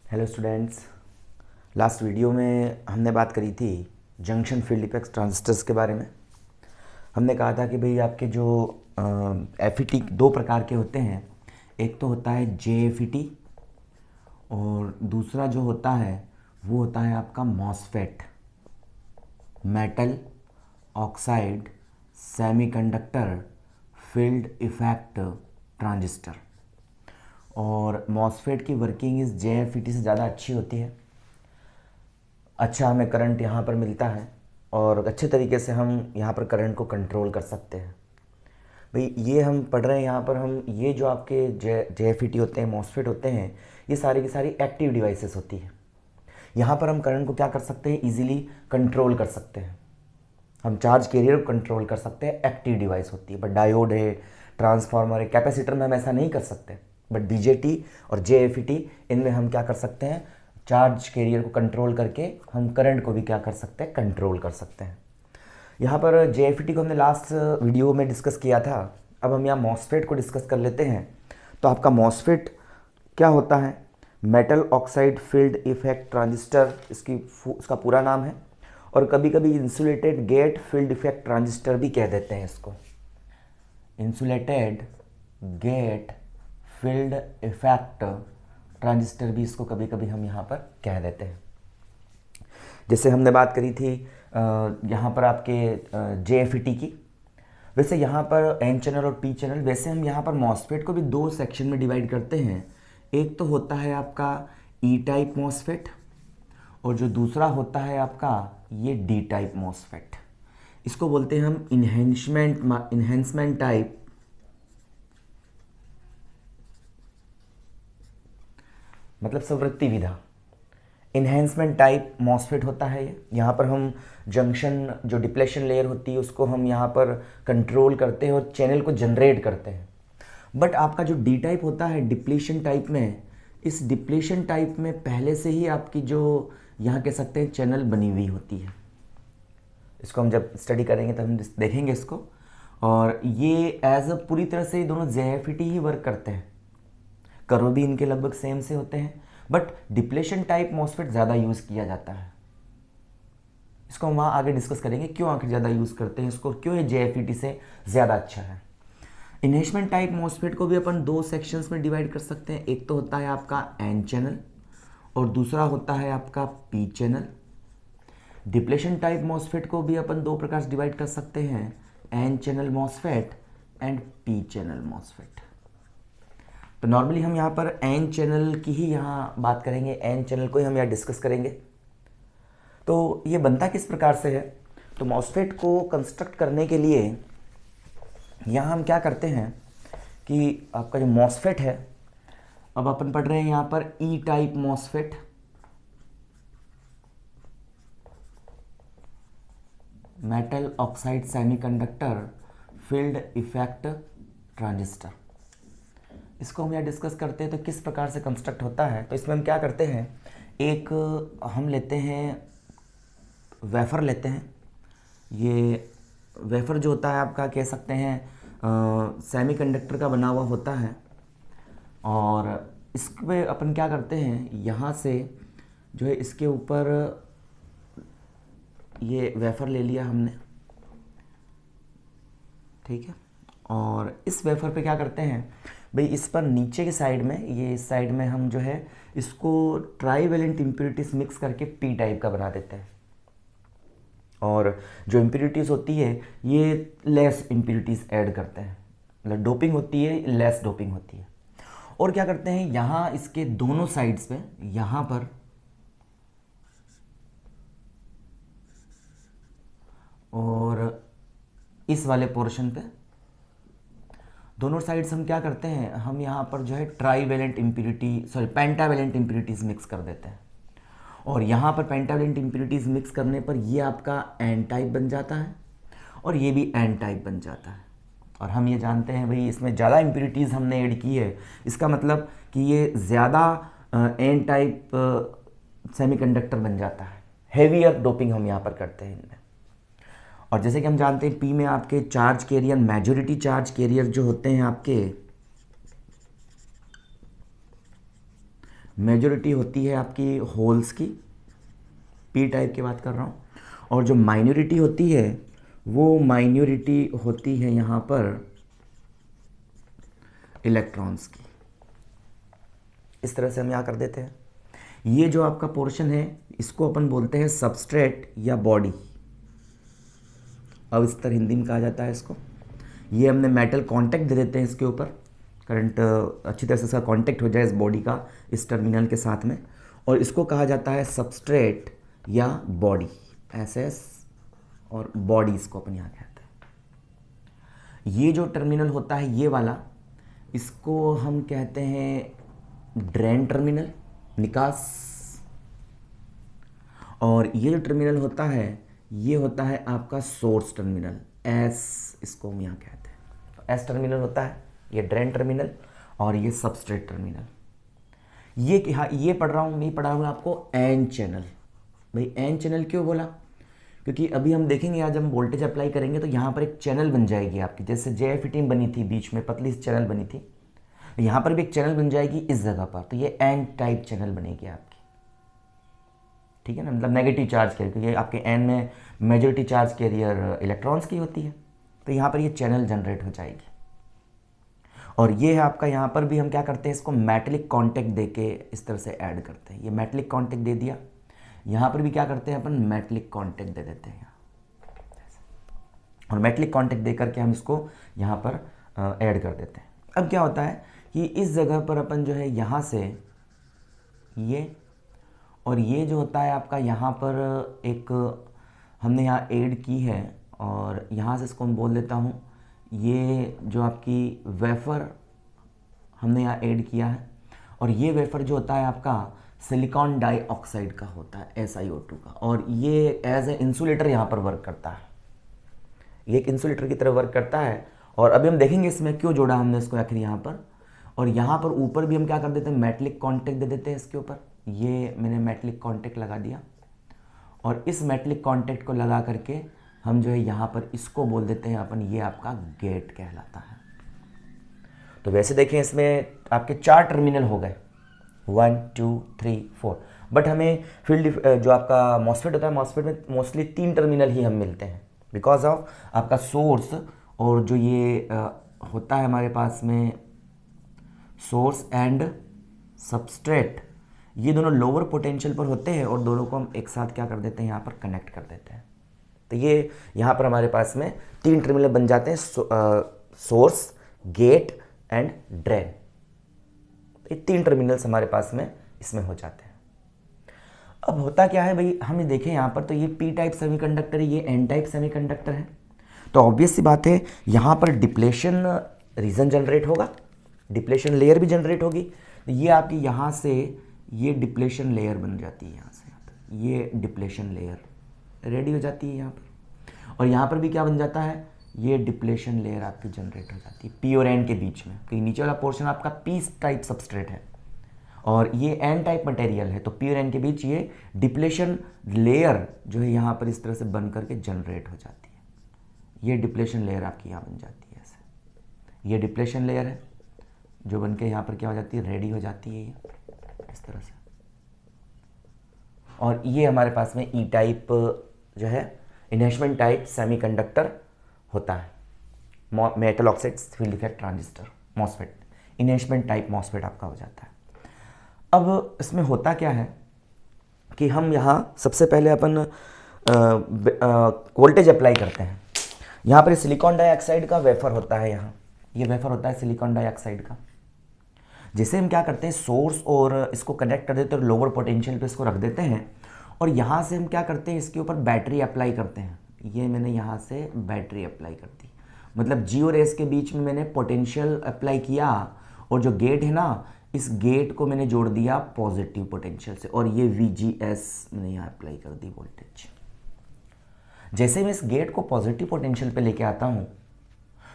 Hello students. Last video में हमने बात करी थी जंक्शन फील्ड इफेक्ट्स ट्रांजिस्टर्स के बारे में। हमने कहा था कि भाई आपके जो एफ दो प्रकार के होते हैं। एक तो होता है JFET और दूसरा जो होता है वो होता है आपका MOSFET, metal oxide semiconductor field effect transistor. और मॉसफेट की वर्किंग इस JFET से ज़्यादा अच्छी होती है। अच्छा हमें करंट यहाँ पर मिलता है और अच्छे तरीके से हम यहाँ पर करंट को कंट्रोल कर सकते हैं। भाई ये हम पढ़ रहे हैं यहाँ पर, हम ये जो आपके JFET होते हैं, मॉसफेट होते हैं, ये सारी की सारी एक्टिव डिवाइसेस होती हैं। यहाँ पर हम करंट को क्या कर सकते हैं, इजीली कंट्रोल कर सकते हैं। हम चार्ज कैरियर को कंट्रोल कर सकते हैं, एक्टिव डिवाइस होती है। बट डायोड है, ट्रांसफार्मर है, कैपेसिटर में हम ऐसा नहीं कर सकते। बट BJT और JFET इनमें हम क्या कर सकते हैं, चार्ज कैरियर को कंट्रोल करके हम करंट को भी क्या कर सकते हैं, कंट्रोल कर सकते हैं। यहाँ पर JFET को हमने लास्ट वीडियो में डिस्कस किया था। अब हम यहाँ मॉसफेट को डिस्कस कर लेते हैं। तो आपका मॉसफेट क्या होता है, metal oxide field effect transistor इसका पूरा नाम है। और कभी कभी insulated gate field effect transistor भी कह देते हैं इसको। Insulated gate field effect transistor भी इसको कभी कभी हम यहाँ पर कह देते हैं। जैसे हमने बात करी थी यहाँ पर आपके JFET की, वैसे यहाँ पर N चैनल और P चैनल, वैसे हम यहाँ पर मॉसफेट को भी दो सेक्शन में डिवाइड करते हैं। एक तो होता है आपका E टाइप मॉसफेट और जो दूसरा होता है आपका ये D टाइप मॉसफेट। इसको बोलते हैं हम इन्हेंसमेंट टाइप मतलब संवृत्ति विधा। इन्हेंसमेंट टाइप मॉसफेट होता है ये। यहाँ पर हम जंक्शन जो डिप्लेशन लेयर होती है उसको हम यहाँ पर कंट्रोल करते हैं और चैनल को जनरेट करते हैं। बट आपका जो D टाइप होता है डिप्लीशन टाइप में, इस डिप्लीशन टाइप में पहले से ही आपकी जो यहाँ कह सकते हैं चैनल बनी हुई होती है। इसको हम जब स्टडी करेंगे तब हम देखेंगे इसको। और ये एज अ पूरी तरह से दोनों JFET ही वर्क करते हैं। कर्व भी इनके लगभग सेम से होते हैं, बट डिप्लेशन टाइप मॉसफेट ज़्यादा यूज़ किया जाता है। इसको हम वहाँ आगे डिस्कस करेंगे क्यों आखिर ज़्यादा यूज़ करते हैं इसको, क्यों ये JFET से ज़्यादा अच्छा है। इन्हेंसमेंट टाइप मॉसफेट को भी अपन दो सेक्शंस में डिवाइड कर सकते हैं। एक तो होता है आपका N चैनल और दूसरा होता है आपका P channel. Depletion type MOSFET को भी अपन दो प्रकार से डिवाइड कर सकते हैं, N channel MOSFET and P channel MOSFET. तो नॉर्मली हम यहाँ पर N चैनल की ही यहाँ बात करेंगे, N चैनल को ही हम यहाँ डिस्कस करेंगे। तो ये बनता किस प्रकार से है, तो मॉसफेट को कंस्ट्रक्ट करने के लिए यहाँ हम क्या करते हैं कि आपका जो मॉसफेट है, अब अपन पढ़ रहे हैं यहाँ पर E type MOSFET, metal oxide semiconductor field effect transistor. इसको हम यहाँ डिस्कस करते हैं तो किस प्रकार से कंस्ट्रक्ट होता है। तो इसमें हम क्या करते हैं, एक हम लेते हैं वेफ़र लेते हैं। ये वेफ़र जो होता है आपका कह सकते हैं सेमीकंडक्टर का बना हुआ होता है। और इस पे अपन क्या करते हैं, यहाँ से जो है इसके ऊपर ये वेफ़र ले लिया हमने, ठीक है। और इस वेफ़र पे क्या करते हैं भाई, इस पर नीचे के साइड में, ये इस साइड में हम जो है इसको ट्राईवेलेंट इम्प्योरिटीज़ मिक्स करके P टाइप का बना देते हैं। और जो इम्प्योरिटीज़ होती है ये लेस इम्प्योरिटीज़ ऐड करते हैं, मतलब डोपिंग होती है लेस डोपिंग होती है। और क्या करते हैं, यहाँ इसके दोनों साइड्स पे, यहाँ पर और इस वाले पोर्शन पे, दोनों साइड्स हम क्या करते हैं, हम यहाँ पर जो है पेंटावेलेंट इम्प्योरिटीज़ मिक्स कर देते हैं। और यहाँ पर पेंटावेलेंट इम्प्योरिटीज़ मिक्स करने पर ये आपका N टाइप बन जाता है और ये भी N टाइप बन जाता है। और हम ये जानते हैं भाई इसमें ज़्यादा इम्प्योरिटीज़ हमने ऐड की है, इसका मतलब कि ये ज़्यादा N टाइप सेमीकंडक्टर बन जाता है। हेवियर डोपिंग हम यहाँ पर करते हैं इनमें। और जैसे कि हम जानते हैं P में आपके charge carrier, majority charge carrier जो होते हैं आपके, मेजॉरिटी होती है आपकी होल्स की, पी टाइप की बात कर रहा हूँ, और जो माइनॉरिटी होती है वो माइनॉरिटी होती है यहाँ पर इलेक्ट्रॉन्स की। इस तरह से हम यहाँ कर देते हैं। ये जो आपका पोर्शन है इसको अपन बोलते हैं सबस्ट्रेट या बॉडी, अब इस तरह हिंदी में कहा जाता है इसको। ये हमने मेटल कांटेक्ट दे देते हैं इसके ऊपर, करंट अच्छी तरह से इसका कांटेक्ट हो जाए इस बॉडी का इस टर्मिनल के साथ में, और इसको कहा जाता है सबस्ट्रेट या बॉडी, एसएस और बॉडी इसको अपन यहाँ कहते हैं। ये जो टर्मिनल होता है ये वाला, इसको हम कहते हैं ड्रेन टर्मिनल, निकास, और ये जो टर्मिनल होता है ये होता है आपका सोर्स टर्मिनल, एस इसको हम यहाँ कहते हैं। तो एस टर्मिनल होता है ये ड्रेन टर्मिनल, और ये सबस्ट्रेट टर्मिनल। ये पढ़ रहा हूँ, नहीं पढ़ा हूँ आपको एन चैनल। भाई एन चैनल क्यों बोला? क्योंकि अभी हम देखेंगे आज हम वोल्टेज अप्लाई करेंगे तो यहाँ पर एक चैनल बन जाएगी आपकी, जैसे JF18 बनी थी बीच में, पतली सी चैनल बनी थी, यहाँ पर भी एक चैनल बन जाएगी इस जगह पर, तो ये एन टाइप चैनल बनेगी आपकी, ठीक है ना, मतलब नेगेटिव चार्ज कैरियर, क्योंकि आपके एन में मेजॉरिटी चार्ज कैरियर इलेक्ट्रॉन्स की होती है, तो यहाँ पर ये चैनल जनरेट हो जाएगी। और ये है आपका, यहाँ पर भी हम क्या करते हैं, इसको मेटलिक कॉन्टेक्ट दे के इस तरह से ऐड करते हैं। ये मेटलिक कॉन्टेक्ट दे दिया, यहाँ पर भी क्या करते हैं अपन, मेटलिक कॉन्टेक्ट दे देते हैं यहाँ, और मेटलिक कॉन्टेक्ट दे करके हम इसको यहाँ पर ऐड कर देते हैं। अब क्या होता है कि इस जगह पर अपन जो है यहाँ से ये, और ये जो होता है आपका यहाँ पर एक हमने यहाँ ऐड की है, और यहाँ से इसको मैं बोल देता हूँ, ये जो आपकी वेफ़र हमने यहाँ ऐड किया है, और ये वेफ़र जो होता है आपका सिलिकॉन डाइऑक्साइड का होता है, SiO2 का, और ये एज ए इंसुलेटर यहाँ पर वर्क करता है, ये एक इंसुलेटर की तरह वर्क करता है। और अभी हम देखेंगे इसमें क्यों जोड़ा हमने इसको आखिर यहाँ पर, और यहाँ पर ऊपर भी हम क्या कर देते हैं, मेटलिक कॉन्टेक्ट दे देते हैं इसके ऊपर। ये मैंने मेटलिक कॉन्टेक्ट लगा दिया, और इस मेटलिक कॉन्टेक्ट को लगा करके हम जो है यहाँ पर इसको बोल देते हैं अपन, ये आपका गेट कहलाता है। तो वैसे देखें इसमें आपके 4 टर्मिनल हो गए, 1 2 3 4, बट हमें फील्ड जो आपका मॉस्फेट होता है, मॉस्फेट में मोस्टली 3 टर्मिनल ही हम मिलते हैं, बिकॉज ऑफ आपका सोर्स और जो ये होता है हमारे पास में सोर्स एंड सबस्ट्रेट, ये दोनों लोअर पोटेंशियल पर होते हैं, और दोनों को हम एक साथ क्या कर देते हैं, यहाँ पर कनेक्ट कर देते हैं। तो ये यहाँ पर हमारे पास में 3 टर्मिनल बन जाते हैं, सोर्स, गेट एंड ड्रेन। ये 3 टर्मिनल्स हमारे पास में इसमें हो जाते हैं। अब होता क्या है भाई, हमें देखें यहाँ पर, तो ये पी टाइप सेमीकंडक्टर है, ये एन टाइप सेमीकंडक्टर है, तो ऑब्वियस सी बात है यहाँ पर डिप्लेशन रीजन जनरेट होगा, डिप्लेशन लेयर भी जनरेट होगी। तो ये आपकी यहाँ से ये डिप्लेशन लेयर बन जाती है, यहाँ से ये डिप्लेशन लेयर रेडी हो जाती है यहाँ पर, और यहाँ पर भी क्या बन जाता है, ये डिप्लेशन लेयर आपकी जनरेट हो जाती है पी और एन के बीच में, क्योंकि नीचे वाला पोर्शन आपका पी टाइप सबस्ट्रेट है और ये एन टाइप मटेरियल है, तो पी और एन के बीच ये डिप्लेशन लेयर जो है यहाँ पर इस तरह से बन करके जनरेट हो जाती है। ये डिप्लेशन लेयर आपकी यहाँ बन जाती है ऐसे, ये डिप्लेशन लेयर है जो बन के यहाँ पर क्या हो जाती है, रेडी हो जाती है ये इस तरह से। और ये हमारे पास में ई टाइप जो है इनहेंसमेंट टाइप सेमीकंडक्टर होता है, metal oxide field effect transistor, MOSFET, enhancement type MOSFET आपका हो जाता है। अब इसमें होता क्या है कि हम यहाँ सबसे पहले अपन वोल्टेज अप्लाई करते हैं। यहाँ पर सिलिकॉन डाइऑक्साइड का वेफर होता है, यहाँ ये वेफर होता है सिलिकॉन डाइऑक्साइड का, जिसे हम क्या करते हैं, सोर्स और इसको कनेक्ट कर देते हैं और लोअर पोटेंशियल पे इसको रख देते हैं, और यहाँ से हम क्या करते हैं, इसके ऊपर बैटरी अप्लाई करते हैं। ये मैंने यहाँ से बैटरी अप्लाई कर दी, मतलब जी और एस के बीच में मैंने पोटेंशियल अप्लाई किया, और जो गेट है ना, इस गेट को मैंने जोड़ दिया पॉजिटिव पोटेंशियल से, और ये VGS मैंने यहाँ अप्लाई कर दी वोल्टेज। जैसे मैं इस गेट को पॉजिटिव पोटेंशियल पे लेके आता हूँ,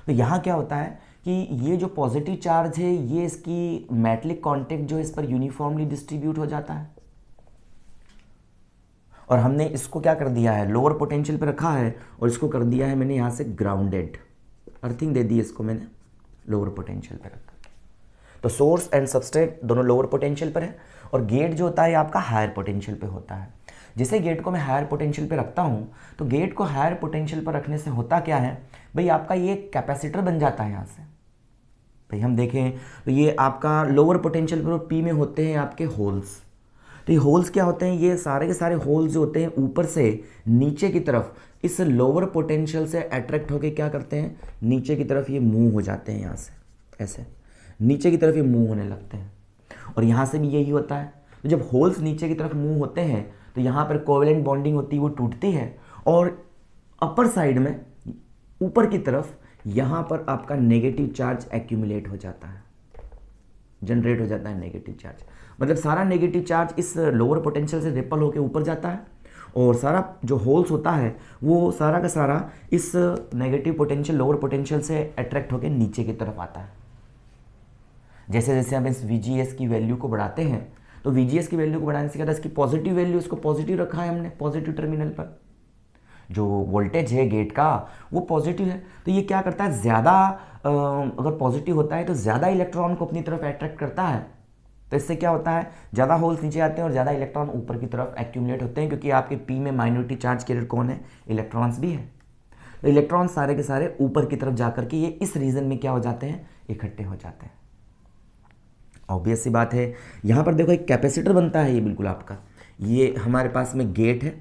तो यहाँ क्या होता है कि ये जो पॉजिटिव चार्ज है ये इसकी मेटलिक कॉन्टेक्ट जो है इस पर यूनिफॉर्मली डिस्ट्रीब्यूट हो जाता है, और हमने इसको क्या कर दिया है, लोअर पोटेंशियल पे रखा है, और इसको कर दिया है मैंने यहाँ से ग्राउंडेड, अर्थिंग दे दी इसको मैंने लोअर पोटेंशियल पे रखा। तो सोर्स एंड सबस्ट्रेट दोनों लोअर पोटेंशियल पर है और गेट जो होता है आपका हायर पोटेंशियल पे होता है। जैसे गेट को मैं हायर पोटेंशियल पे रखता हूँ तो गेट को हायर पोटेंशियल पर रखने से होता क्या है भाई, आपका ये कैपेसिटर बन जाता है यहाँ से। भाई हम देखें तो ये आपका लोअर पोटेंशियल पर पी में होते हैं आपके होल्स। तो ये होल्स क्या होते हैं, ये सारे के सारे होल्स जो होते हैं ऊपर से नीचे की तरफ इस लोअर पोटेंशियल से अट्रैक्ट होके क्या करते हैं, नीचे की तरफ ये मूव हो जाते हैं, यहाँ से ऐसे नीचे की तरफ ये मूव होने लगते हैं। और यहाँ से भी यही होता है। तो जब होल्स नीचे की तरफ मूव होते हैं तो यहाँ पर कोवेलेंट बॉन्डिंग होती है, वो टूटती है और अपर साइड में ऊपर की तरफ यहाँ पर आपका नेगेटिव चार्ज एक्यूमुलेट हो जाता है, जनरेट हो जाता है नेगेटिव चार्ज। मतलब सारा नेगेटिव चार्ज इस लोअर पोटेंशियल से रिपल होकर ऊपर जाता है और सारा जो होल्स होता है वो सारा का सारा इस नेगेटिव पोटेंशियल लोअर पोटेंशियल से अट्रैक्ट होकर नीचे की तरफ आता है। जैसे जैसे हम इस VGS की वैल्यू को बढ़ाते हैं तो VGS की वैल्यू को बढ़ाने से क्या था, इसकी पॉजिटिव वैल्यू, इसको पॉजिटिव रखा है हमने पॉजिटिव टर्मिनल पर, जो वोल्टेज है गेट का वो पॉजिटिव है। तो ये क्या करता है, ज़्यादा अगर पॉजिटिव होता है तो ज़्यादा इलेक्ट्रॉन को अपनी तरफ अट्रैक्ट करता है। तो इससे क्या होता है, ज़्यादा होल्स नीचे आते हैं और ज़्यादा इलेक्ट्रॉन ऊपर की तरफ एक्यूमुलेट होते हैं, क्योंकि आपके पी में माइनॉरिटी चार्ज कैरियर कौन है, इलेक्ट्रॉन्स भी है। तो इलेक्ट्रॉन सारे के सारे ऊपर की तरफ जाकर के ये इस रीजन में क्या हो जाते हैं, इकट्ठे हो जाते हैं। ऑब्वियस सी बात है, यहाँ पर देखो एक कैपेसिटर बनता है, ये बिल्कुल आपका, ये हमारे पास में गेट है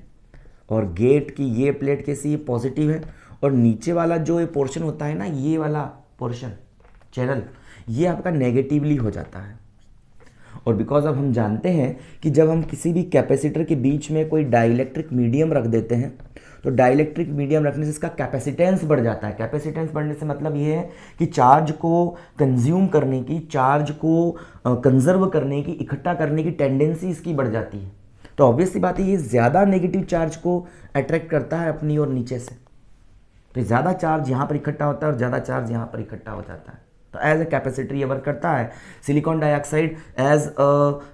और गेट की ये प्लेट कैसी, ये पॉजिटिव है और नीचे वाला जो ये पोर्शन होता है ना, ये वाला पोर्शन चैनल, ये आपका नेगेटिवली हो जाता है। और बिकॉज अब हम जानते हैं कि जब हम किसी भी कैपेसिटर के बीच में कोई डाइलेक्ट्रिक मीडियम रख देते हैं तो डाइलेक्ट्रिक मीडियम रखने से इसका कैपेसिटेंस बढ़ जाता है। कैपेसिटेंस बढ़ने से मतलब ये है कि चार्ज को कंज्यूम करने की, चार्ज को कंजर्व करने की, इकट्ठा करने की टेंडेंसी इसकी बढ़ जाती है। तो ऑब्वियस सी बात है, ये ज़्यादा नेगेटिव चार्ज को अट्रैक्ट करता है अपनी और नीचे से। तो ज़्यादा चार्ज यहाँ पर इकट्ठा होता है और ज़्यादा चार्ज यहाँ पर इकट्ठा हो जाता है। तो एज ए कैपेसिटर ये वर्क करता है। सिलिकॉन डाइऑक्साइड एज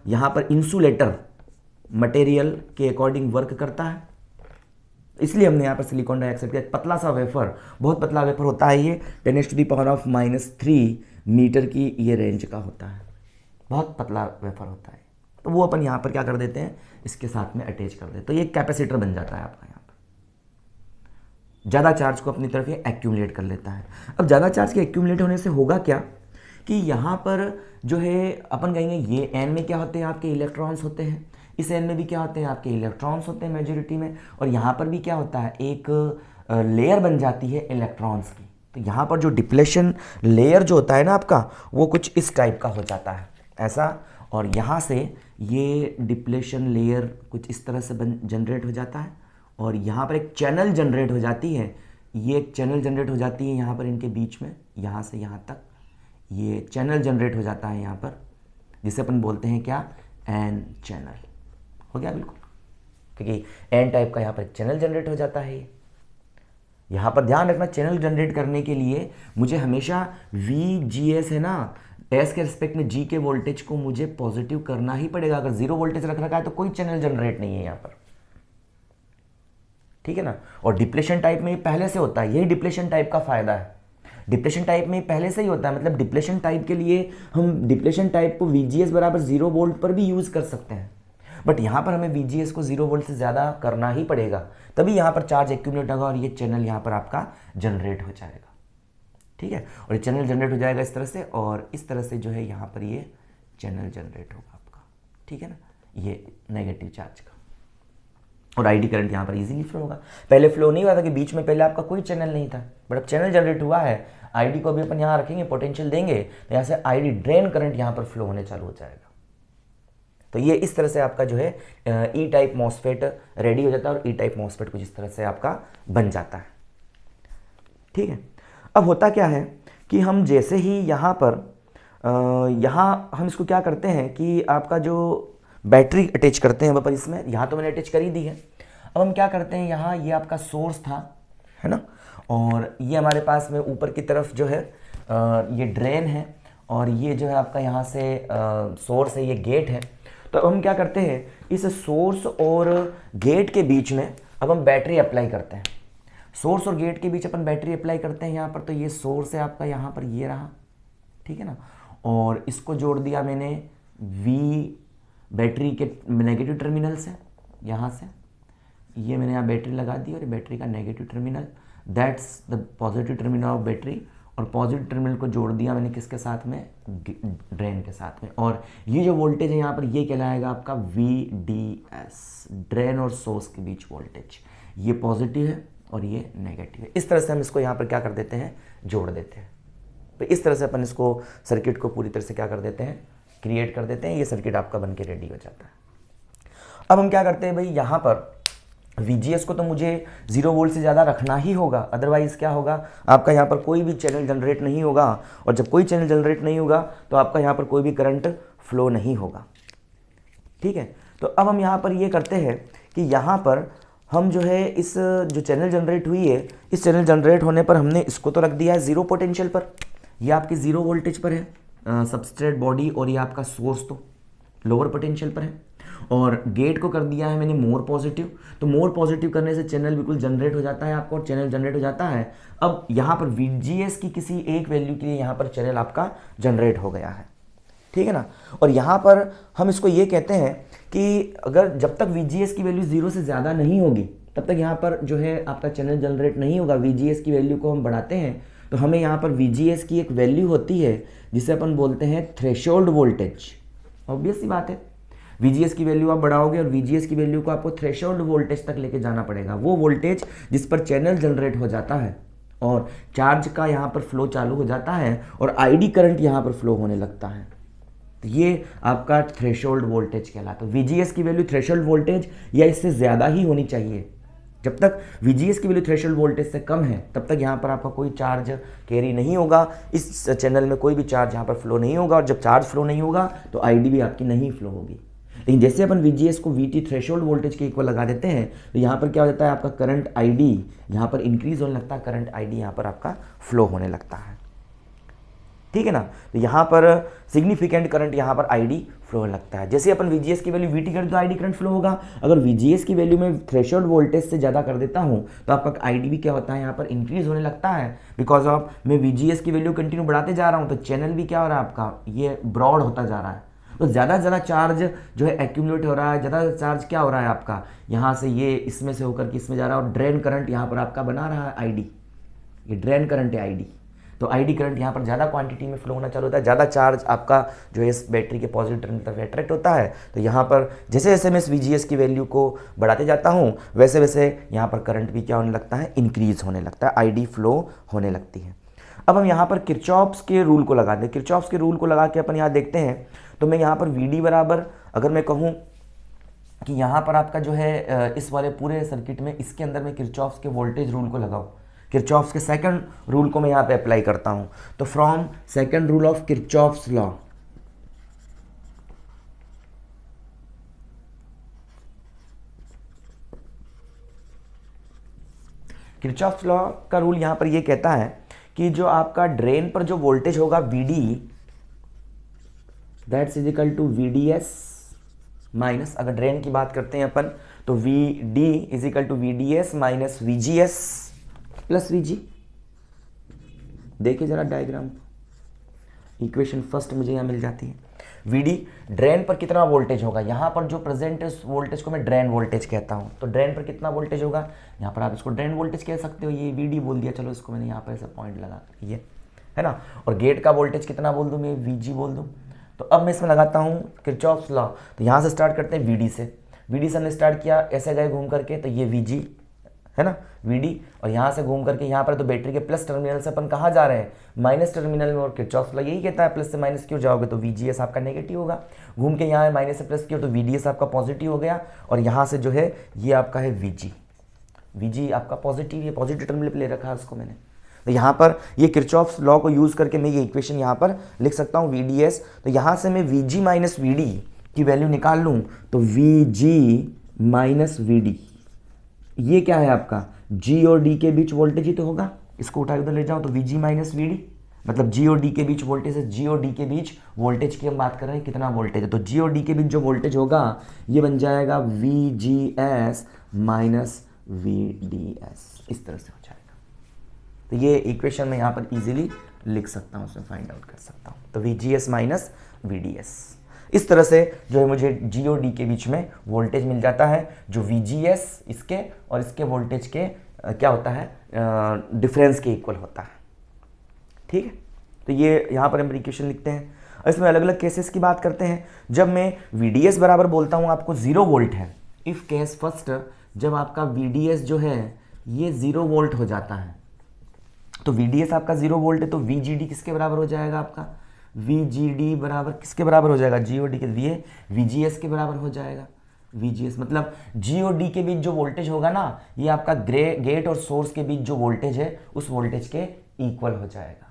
यहाँ पर इंसुलेटर मटेरियल के अकॉर्डिंग वर्क करता है, इसलिए हमने यहाँ पर सिलिकॉन डाइऑक्साइड का पतला सा वेफर, बहुत पतला वेफर होता है ये, 10⁻³ मीटर की ये रेंज का होता है, बहुत पतला वेफर होता है। तो वो अपन यहाँ पर क्या कर देते हैं, इसके साथ में अटैच कर देते हैं, तो ये कैपेसिटर बन जाता है आपका। यहाँ पर ज़्यादा चार्ज को अपनी तरफ ये एक्यूमुलेट कर लेता है। अब ज़्यादा चार्ज के एक्यूमुलेट होने से होगा क्या कि यहाँ पर जो है अपन कहेंगे ये एन में क्या होते हैं, आपके इलेक्ट्रॉन्स होते हैं, इस एन में भी क्या होते हैं, आपके इलेक्ट्रॉन्स होते हैं मेजॉरिटी में, और यहाँ पर भी क्या होता है, एक लेयर बन जाती है इलेक्ट्रॉन्स की। तो यहाँ पर जो डिप्लेशन लेयर जो होता है ना आपका, वो कुछ इस टाइप का हो जाता है ऐसा, और यहाँ से ये डिप्लेशन लेयर कुछ इस तरह से जनरेट हो जाता है और यहाँ पर एक चैनल जनरेट हो जाती है। ये एक चैनल जनरेट हो जाती है यहाँ पर इनके बीच में, यहाँ से यहाँ तक ये चैनल जनरेट हो जाता है यहाँ पर, जिसे अपन बोलते हैं क्या, एन चैनल। हो गया बिल्कुल, क्योंकि एन टाइप का यहाँ पर चैनल जनरेट हो जाता है। यहाँ पर ध्यान रखना, चैनल जनरेट करने के लिए मुझे हमेशा VGS है ना, एस के रिस्पेक्ट में जी के वोल्टेज को मुझे पॉजिटिव करना ही पड़ेगा। अगर 0 वोल्टेज रख रखा है तो कोई चैनल जनरेट नहीं है यहाँ पर, ठीक है ना। और डिप्लेशन टाइप में पहले से होता है, यही डिप्लेशन टाइप का फायदा है। डिप्लेशन टाइप में पहले से ही होता है, मतलब डिप्लेशन टाइप के लिए हम डिप्लेशन टाइप को VGS बराबर 0 वोल्ट पर भी यूज कर सकते हैं, बट यहाँ पर हमें VGS को 0 वोल्ट से ज़्यादा करना ही पड़ेगा, तभी यहाँ पर चार्ज एक्यूमुलेट होगा और ये चैनल यहाँ पर आपका जनरेट हो जाएगा, ठीक है। और ये चैनल जनरेट हो जाएगा इस तरह से, और इस तरह से जो है यहाँ पर ये चैनल जनरेट होगा आपका, ठीक है ना, ये नेगेटिव चार्ज का। और आईडी करंट यहाँ पर इजीली फ्लो होगा। पहले फ्लो नहीं हुआ था कि बीच में पहले आपका कोई चैनल नहीं था, बट अब चैनल जनरेट हुआ है। आईडी को अभी अपन यहाँ रखेंगे, पोटेंशियल देंगे तो यहाँ से आईडी ड्रेन करंट यहाँ पर फ्लो होने चालू हो जाएगा। तो ये इस तरह से आपका जो है ई टाइप मॉसफेट रेडी हो जाता है, और ई टाइप मॉसफेट कुछ इस तरह से आपका बन जाता है, ठीक है। अब होता क्या है कि हम जैसे ही यहाँ पर यहाँ हम इसको क्या करते हैं कि आपका जो बैटरी अटैच करते हैं अपन इसमें, यहाँ तो मैंने अटैच कर ही दी है। अब हम क्या करते हैं, यहाँ ये आपका सोर्स था, है ना, और ये हमारे पास में ऊपर की तरफ जो है ये ड्रेन है, और ये जो है आपका यहाँ से सोर्स है, ये गेट है। तो अब हम क्या करते हैं, इस सोर्स और गेट के बीच में अब हम बैटरी अप्लाई करते हैं। सोर्स और गेट के बीच अपन बैटरी अप्लाई करते हैं यहाँ पर। तो ये सोर्स है आपका, यहाँ पर ये रहा, ठीक है ना, और इसको जोड़ दिया मैंने V बैटरी के नेगेटिव टर्मिनल से, यहाँ से ये मैंने यहाँ बैटरी लगा दी और ये बैटरी का negative terminal, that's the positive terminal of battery. और पॉजिटिव टर्मिनल को जोड़ दिया मैंने किसके साथ में, ड्रेन के साथ में। और ये जो वोल्टेज है यहाँ पर ये कहलाएगा आपका VDS, ड्रेन और सोर्स के बीच वोल्टेज। ये पॉजिटिव है और ये नेगेटिव है। इस तरह से हम इसको यहाँ पर क्या कर देते हैं, जोड़ देते हैं। तो इस तरह से अपन इसको सर्किट को पूरी तरह से क्या कर देते हैं, क्रिएट कर देते हैं। ये सर्किट आपका बन के रेडी हो जाता है। अब हम क्या करते हैं भाई, यहाँ पर VGS को तो मुझे 0 वोल्ट से ज़्यादा रखना ही होगा, अदरवाइज़ क्या होगा, आपका यहाँ पर कोई भी चैनल जनरेट नहीं होगा। और जब कोई चैनल जनरेट नहीं होगा तो आपका यहाँ पर कोई भी करंट फ्लो नहीं होगा। ठीक है, तो अब हम यहाँ पर ये करते हैं कि यहाँ पर हम जो है इस जो चैनल जनरेट हुई है, इस चैनल जनरेट होने पर हमने इसको तो रख दिया है 0 पोटेंशियल पर, ये आपकी 0 वोल्टेज पर है सबस्ट्रेट बॉडी, और ये आपका सोर्स तो लोअर पोटेंशियल पर है। और गेट को कर दिया है मैंने मोर पॉजिटिव, तो मोर पॉजिटिव करने से चैनल बिल्कुल जनरेट हो जाता है आपको, और चैनल जनरेट हो जाता है। अब यहाँ पर VGS की किसी एक वैल्यू के लिए यहाँ पर चैनल आपका जनरेट हो गया है। ठीक है ना। और यहाँ पर हम इसको ये कहते हैं कि अगर जब तक VGS की वैल्यू 0 से ज़्यादा नहीं होगी तब तक यहाँ पर जो है आपका चैनल जनरेट नहीं होगा। VGS की वैल्यू को हम बढ़ाते हैं तो हमें यहाँ पर VGS की एक वैल्यू होती है जिसे अपन बोलते हैं थ्रेशोल्ड वोल्टेज। ऑब्वियस सी बात है, VGS की वैल्यू आप बढ़ाओगे और VGS की वैल्यू को आपको थ्रेशोल्ड वोल्टेज तक लेके जाना पड़ेगा। वो वोल्टेज जिस पर चैनल जनरेट हो जाता है और चार्ज का यहाँ पर फ्लो चालू हो जाता है और ID करंट यहाँ पर फ्लो होने लगता है, तो ये आपका थ्रेशोल्ड वोल्टेज कहलाता है। VGS की वैल्यू थ्रेशोल्ड वोल्टेज या इससे ज़्यादा ही होनी चाहिए। जब तक VGS की वैल्यू थ्रेशोल्ड वोल्टेज से कम है तब तक यहाँ पर आपका कोई चार्ज कैरी नहीं होगा, इस चैनल में कोई भी चार्ज यहाँ पर फ्लो नहीं होगा। और जब चार्ज फ्लो नहीं होगा तो ID भी आपकी नहीं फ्लो होगी। लेकिन जैसे अपन VGS को VT थ्रेशोल्ड वोल्टेज के इक्वल लगा देते हैं तो यहाँ पर क्या हो जाता है, आपका करंट ID यहाँ पर इंक्रीज होने लगता है, करंट ID यहाँ पर आपका फ्लो होने लगता है। ठीक है ना। तो यहाँ पर सिग्निफिकेंट करंट यहाँ पर ID फ्लो होने लगता है। जैसे अपन VGS की वैल्यू VT करें तो ID करंट फ्लो होगा। अगर VGS की वैल्यू में थ्रेशोल्ड वोल्टेज से ज़्यादा कर देता हूँ तो आपका ID भी क्या होता है, यहाँ पर इंक्रीज होने लगता है। बिकॉज ऑफ मैं VGS की वैल्यू कंटिन्यू बढ़ाते जा रहा हूँ तो चैनल भी क्या हो रहा है आपका, ये ब्रॉड होता जा रहा है। तो ज़्यादा से ज़्यादा चार्ज जो है एक्यूमुलेट हो रहा है, ज़्यादा चार्ज क्या हो रहा है आपका, यहाँ से ये इसमें से होकर के इसमें जा रहा है और ड्रेन करंट यहाँ पर आपका बना रहा है ID, ये ड्रेन करंट है ID। तो ID करंट यहाँ पर ज़्यादा क्वांटिटी में फ्लो होना चालू होता है, ज़्यादा चार्ज आपका जो है इस बैटरी के पॉजिटिव टर्मिनल तरफ अट्रैक्ट होता है। तो यहाँ पर जैसे जैसे मैं इस VGS की वैल्यू को बढ़ाते जाता हूँ वैसे वैसे यहाँ पर करंट भी क्या होने लगता है, इंक्रीज होने लगता है, ID फ्लो होने लगती है। अब हम यहाँ पर किरचॉफ्स के रूल को लगा दें। किरचॉफ्स के रूल को लगा के अपन यहाँ देखते हैं तो मैं यहाँ पर VD बराबर, अगर मैं कहूँ कि यहाँ पर आपका जो है इस वाले पूरे सर्किट में इसके अंदर मैं किरचॉफ्स के वोल्टेज रूल को लगाऊँ, किरचॉफ्स के सेकंड रूल को मैं यहाँ पे अप्लाई करता हूँ। तो from second rule of Kirchhoff's law, Kirchhoff's law का रूल यहाँ पर ये कहता है कि जो आपका ड्रेन पर जो वोल्टेज होगा VD, that's is equal to VDS minus, अगर ड्रेन की बात करते हैं अपन तो VD is equal to VDS minus VGS plus VG। देखिए जरा डायग्राम, इक्वेशन फर्स्ट मुझे यहाँ मिल जाती है। VD ड्रेन पर कितना वोल्टेज होगा, यहाँ पर जो प्रेजेंट है उस वोल्टेज को मैं ड्रेन वोल्टेज कहता हूँ। तो ड्रेन पर कितना वोल्टेज होगा, यहाँ पर आप इसको ड्रेन वोल्टेज कह सकते हो, ये VD बोल दिया, चलो इसको मैंने यहाँ पर ऐसा पॉइंट लगा ये है ना। और गेट का वोल्टेज कितना बोल दूँ मैं, VG बोल दूँ। तो अब मैं इसमें लगाता हूँ किरचॉफ्स लॉ। तो यहाँ से स्टार्ट करते हैं VD से, VD से हमने स्टार्ट किया, ऐसे गए घूम करके तो ये VG है ना VD, और यहाँ से घूम करके यहाँ पर तो बैटरी के प्लस टर्मिनल से अपन कहाँ जा रहे हैं, माइनस टर्मिनल में। और किरचॉफ्स लॉ यही कहता है प्लस से माइनस क्यों जाओगे तो VGS आपका नेगेटिव होगा, घूम के यहाँ माइनस से प्लस किया तो VDS आपका पॉजिटिव हो गया। और यहाँ से जो है ये आपका है VG आपका पॉजिटिव, ये पॉजिटिव टर्मिनल पे ले रखा है उसको मैंने। तो यहाँ पर ये किरचॉफ्स लॉ को यूज़ करके मैं ये इक्वेशन यहाँ पर लिख सकता हूँ VDS। तो यहाँ से मैं VG माइनस VD की वैल्यू निकाल लूँ तो VG माइनस VD, ये क्या है आपका, G और D के बीच वोल्टेज ही तो होगा। इसको उठा उधर ले जाओ तो VG माइनस VD मतलब G और D के बीच वोल्टेज है। G और D के बीच वोल्टेज की हम बात कर रहे हैं, कितना वोल्टेज है, तो G और D के बीच जो वोल्टेज होगा ये बन जाएगा VGS माइनस VDS, इस तरह से हो जाएगा। तो ये इक्वेशन मैं यहाँ पर इजीली लिख सकता हूँ, उसमें फाइंड आउट कर सकता हूँ। तो VGS माइनस VDS, इस तरह से जो है मुझे G और D के बीच में वोल्टेज मिल जाता है, जो VGS इसके और इसके वोल्टेज के क्या होता है, डिफरेंस के इक्वल होता है। ठीक है, तो ये यहाँ पर हम इक्वेशन लिखते हैं। इसमें अलग अलग केसेस की बात करते हैं। जब मैं VDS बराबर बोलता हूँ आपको 0 वोल्ट है, इफ़ केस फर्स्ट, जब आपका VDS जो है ये 0 वोल्ट हो जाता है, तो VDS आपका 0 वोल्ट है, तो VGD किसके बराबर हो जाएगा आपका, VGD बराबर किसके बराबर हो जाएगा, G और D के लिए VGS के बराबर हो जाएगा। VGS मतलब G और D के बीच जो वोल्टेज होगा ना, ये आपका गेट और सोर्स के बीच जो वोल्टेज है उस वोल्टेज के इक्वल हो जाएगा।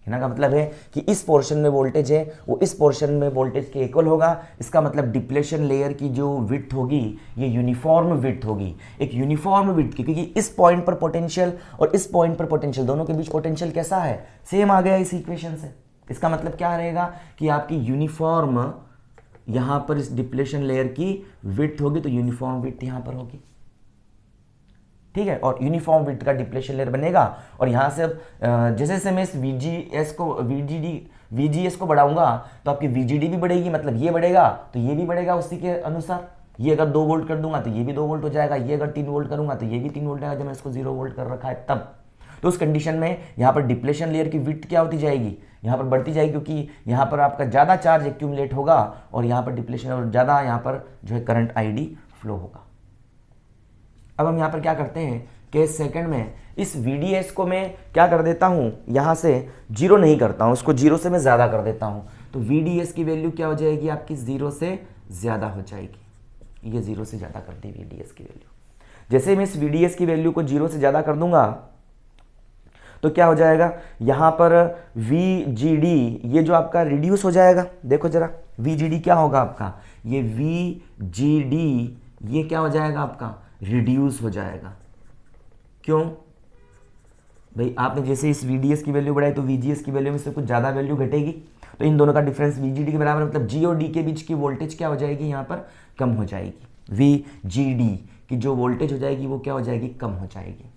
कहने का मतलब है कि इस पोर्शन में वोल्टेज है वो इस पोर्शन में वोल्टेज के इक्वल होगा। इसका मतलब डिप्लेशन लेयर की जो विड्थ होगी ये यूनिफॉर्म विड्थ होगी, एक यूनिफॉर्म विड्थ की, क्योंकि इस पॉइंट पर पोटेंशियल और इस पॉइंट पर पोटेंशियल दोनों के बीच पोटेंशियल कैसा है, सेम आ गया इस इक्वेशन से। इसका मतलब क्या रहेगा कि आपकी यूनिफॉर्म यहां पर इस डिप्लेशन लेयर की विड्थ होगी, तो यूनिफॉर्म विड्थ यहां पर होगी। ठीक है, और यूनिफॉर्म विड्थ का डिप्लेशन लेयर बनेगा। और यहां से अब जैसे जैसे मैं इस VGS को बढ़ाऊंगा तो आपकी VGD भी बढ़ेगी, मतलब ये बढ़ेगा तो ये भी बढ़ेगा उसी के अनुसार। ये अगर 2 वोल्ट कर दूंगा तो ये भी 2 वोल्ट हो जाएगा, ये अगर 3 वोल्ट करूंगा तो ये भी 3 वोल्ट आएगा, जब मैं इसको 0 वोल्ट कर रखा है तब। तो उस कंडीशन में यहाँ पर डिप्लेशन लेयर की विड्थ क्या होती जाएगी, यहाँ पर बढ़ती जाएगी, क्योंकि यहाँ पर आपका ज़्यादा चार्ज एक्यूमुलेट होगा और यहाँ पर डिप्लेशन और ज़्यादा यहाँ पर जो है करंट ID फ्लो होगा। अब हम यहाँ पर क्या करते हैं, केस सेकंड में इस VDS को मैं क्या कर देता हूँ, यहाँ से 0 नहीं करता हूँ, उसको 0 से मैं ज़्यादा कर देता हूँ। तो VDS की वैल्यू क्या हो जाएगी आपकी, 0 से ज़्यादा हो जाएगी। ये 0 से ज़्यादा कर दी VDS की वैल्यू। जैसे मैं इस VDS की वैल्यू को 0 से ज़्यादा कर दूंगा तो क्या हो जाएगा, यहाँ पर VGD ये जो आपका रिड्यूस हो जाएगा। देखो जरा VGD क्या होगा आपका, ये VGD ये क्या हो जाएगा आपका, रिड्यूस हो जाएगा। क्यों भाई, आपने जैसे इस VDS की वैल्यू बढ़ाई तो VGS की वैल्यू में से कुछ ज़्यादा वैल्यू घटेगी, तो इन दोनों का डिफरेंस VGD के बराबर, मतलब G और D के बीच की वोल्टेज क्या हो जाएगी, यहाँ पर कम हो जाएगी। VGD की जो वोल्टेज हो जाएगी वो क्या हो जाएगी, कम हो जाएगी।